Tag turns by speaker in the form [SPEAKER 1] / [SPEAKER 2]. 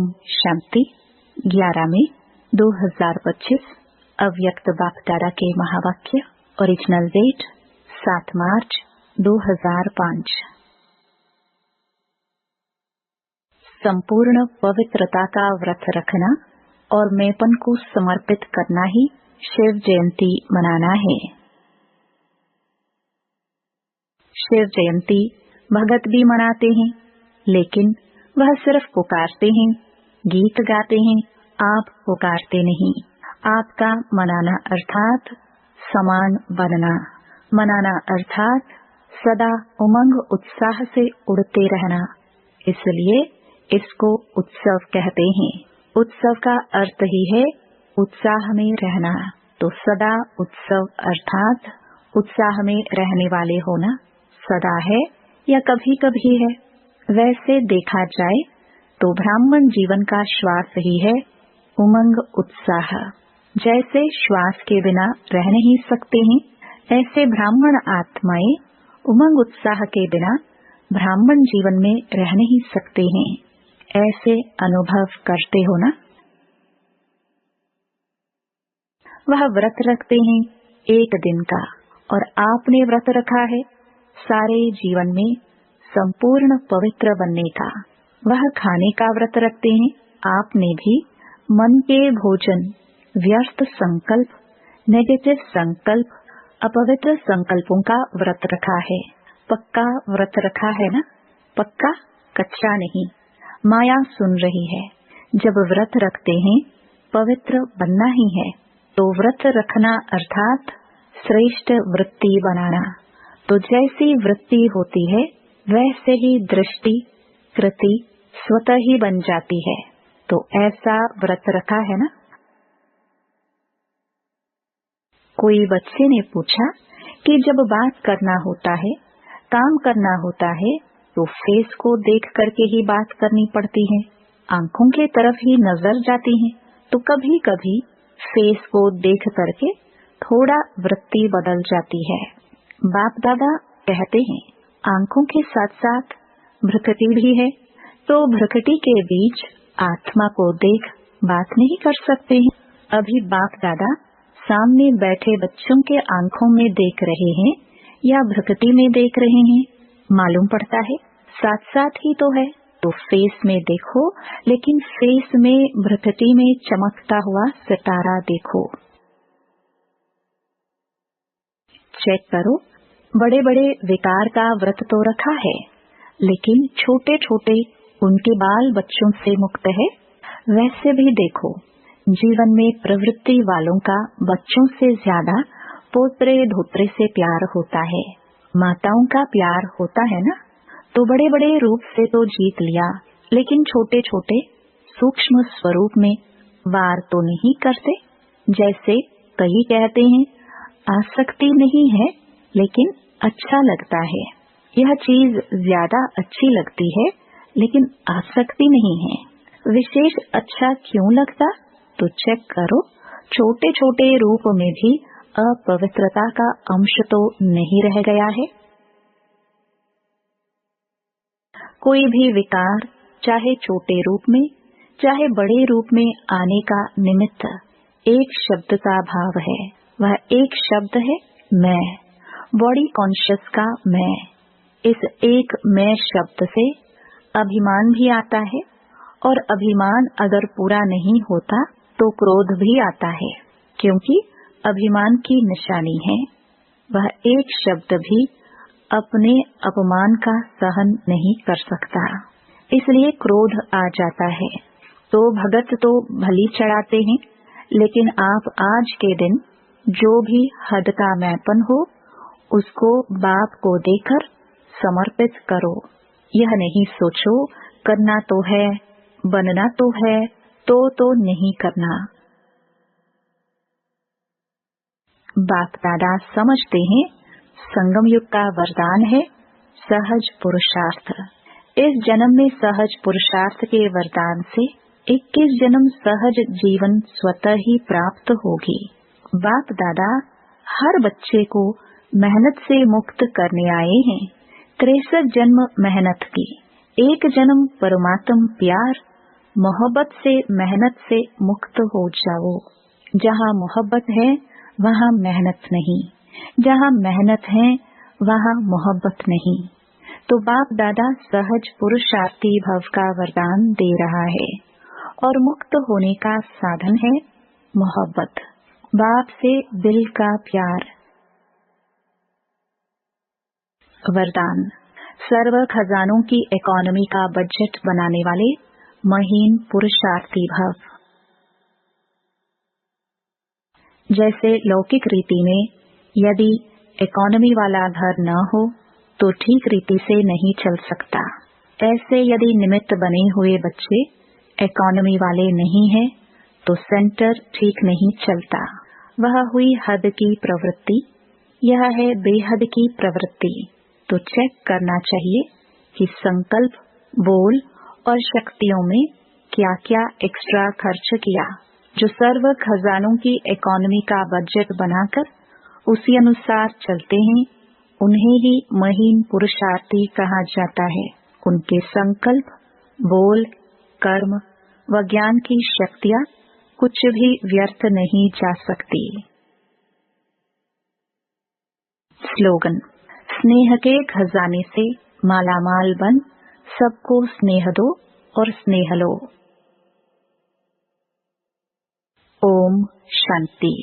[SPEAKER 1] ओम शांति। 11 मई 2025 अव्यक्त बाप दादा के महावाक्य। ओरिजिनल डेट 7 मार्च 2005। संपूर्ण पवित्रता का व्रत रखना और मैंपन को समर्पित करना ही शिव जयंती मनाना है। शिव जयंती भगत भी मनाते हैं, लेकिन वह सिर्फ पुकारते हैं, गीत गाते हैं, आप पुकारते नहीं। आपका मनाना अर्थात समान बनना, मनाना अर्थात सदा उमंग उत्साह से उड़ते रहना। इसलिए इसको उत्सव कहते हैं। उत्सव का अर्थ ही है उत्साह में रहना। तो सदा उत्सव अर्थात उत्साह में रहने वाले होना सदा है या कभी कभी है। वैसे देखा जाए तो ब्राह्मण जीवन का श्वास ही है उमंग उत्साह। जैसे श्वास के बिना रह नहीं सकते हैं, ऐसे ब्राह्मण आत्माएं उमंग उत्साह के बिना ब्राह्मण जीवन में रह नहीं सकते हैं। ऐसे अनुभव करते हो ना। वह व्रत रखते हैं 1 दिन का, और आपने व्रत रखा है सारे जीवन में संपूर्ण पवित्र बनने का। वह खाने का व्रत रखते हैं। आपने भी मन के भोजन, व्यर्थ संकल्प, नेगेटिव संकल्प, अपवित्र संकल्पों का व्रत रखा है। पक्का व्रत रखा है ना। पक्का, कच्चा नहीं। माया सुन रही है। जब व्रत रखते हैं पवित्र बनना ही है, तो व्रत रखना अर्थात श्रेष्ठ वृत्ति बनाना। तो जैसी वृत्ति होती है वैसे ही दृष्टि, कृति स्वतः ही बन जाती है। तो ऐसा व्रत रखा है ना। कोई बच्चे ने पूछा कि जब बात करना होता है, काम करना होता है, तो फेस को देख करके ही बात करनी पड़ती है, आंखों के तरफ ही नजर जाती है। तो कभी कभी फेस को देख करके थोड़ा वृत्ति बदल जाती है। बाप दादा कहते हैं आंखों के साथ साथ भ्रुकुटी भी है, तो भ्रुकुटी के बीच आत्मा को देख बात नहीं कर सकते हैं। अभी बाप दादा सामने बैठे बच्चों के आंखों में देख रहे हैं या भ्रुकुटी में देख रहे हैं, मालूम पड़ता है साथ साथ ही तो है। तो फेस में देखो, लेकिन फेस में भ्रुकुटी में चमकता हुआ सितारा देखो। चेक करो, बड़े बड़े विकार का व्रत तो रखा है, लेकिन छोटे छोटे उनके बाल बच्चों से मुक्त है। वैसे भी देखो, जीवन में प्रवृत्ति वालों का बच्चों से ज्यादा पोतरे धोत्रे से प्यार होता है, माताओं का प्यार होता है ना। तो बड़े बड़े रूप से तो जीत लिया, लेकिन छोटे छोटे सूक्ष्म स्वरूप में वार तो नहीं करते। जैसे कई कहते हैं आसक्ति नहीं है, लेकिन अच्छा लगता है। यह चीज ज्यादा अच्छी लगती है, लेकिन आसक्ति नहीं है। विशेष अच्छा क्यों लगता? तो चेक करो, छोटे छोटे रूप में भी अपवित्रता का अंश तो नहीं रह गया है। कोई भी विकार चाहे छोटे रूप में चाहे बड़े रूप में आने का निमित्त एक शब्द का भाव है। वह एक शब्द है मैं, बॉडी कॉन्शियस का मैं। इस एक मैं शब्द से अभिमान भी आता है, और अभिमान अगर पूरा नहीं होता तो क्रोध भी आता है, क्योंकि अभिमान की निशानी है। वह एक शब्द भी अपने अपमान का सहन नहीं कर सकता, इसलिए क्रोध आ जाता है। तो भगत तो भली चढ़ाते हैं, लेकिन आप आज के दिन जो भी हद का मैंपन हो उसको बाप को देकर समर्पित करो। यह नहीं सोचो करना तो है, बनना तो है, तो नहीं करना। बाप दादा समझते हैं संगम युग का वरदान है सहज पुरुषार्थ। इस जन्म में सहज पुरुषार्थ के वरदान से 21 जन्म सहज जीवन स्वतः ही प्राप्त होगी। बाप दादा हर बच्चे को मेहनत से मुक्त करने आए हैं। 63 जन्म मेहनत की, 1 जन्म परमात्म प्यार मोहब्बत से, मेहनत से मुक्त हो जाओ। जहाँ मोहब्बत है वहाँ मेहनत नहीं, जहाँ मेहनत है वहाँ मोहब्बत नहीं। तो बाप दादा सहज पुरुषार्थी भव का वरदान दे रहा है और मुक्त होने का साधन है मोहब्बत। बाप से दिल का प्यार। वरदान। सर्व खजानों की इकोनॉमी का बजट बनाने वाले महीन पुरुषार्थी भव। जैसे लौकिक रीति में यदि इकोनॉमी वाला घर न हो तो ठीक रीति से नहीं चल सकता, ऐसे यदि निमित्त बने हुए बच्चे इकोनॉमी वाले नहीं हैं तो सेंटर ठीक नहीं चलता। वह हुई हद की प्रवृत्ति, यह है बेहद की प्रवृत्ति। तो चेक करना चाहिए कि संकल्प, बोल और शक्तियों में क्या क्या एक्स्ट्रा खर्च किया। जो सर्व खजानों की इकोनॉमी का बजट बनाकर उसी अनुसार चलते हैं उन्हें ही महीन पुरुषार्थी कहा जाता है। उनके संकल्प, बोल, कर्म व ज्ञान की शक्तियाँ कुछ भी व्यर्थ नहीं जा सकती। स्लोगन। स्नेह के खजाने से मालामाल बन, सबको स्नेह दो और स्नेह लो। ओम शांति।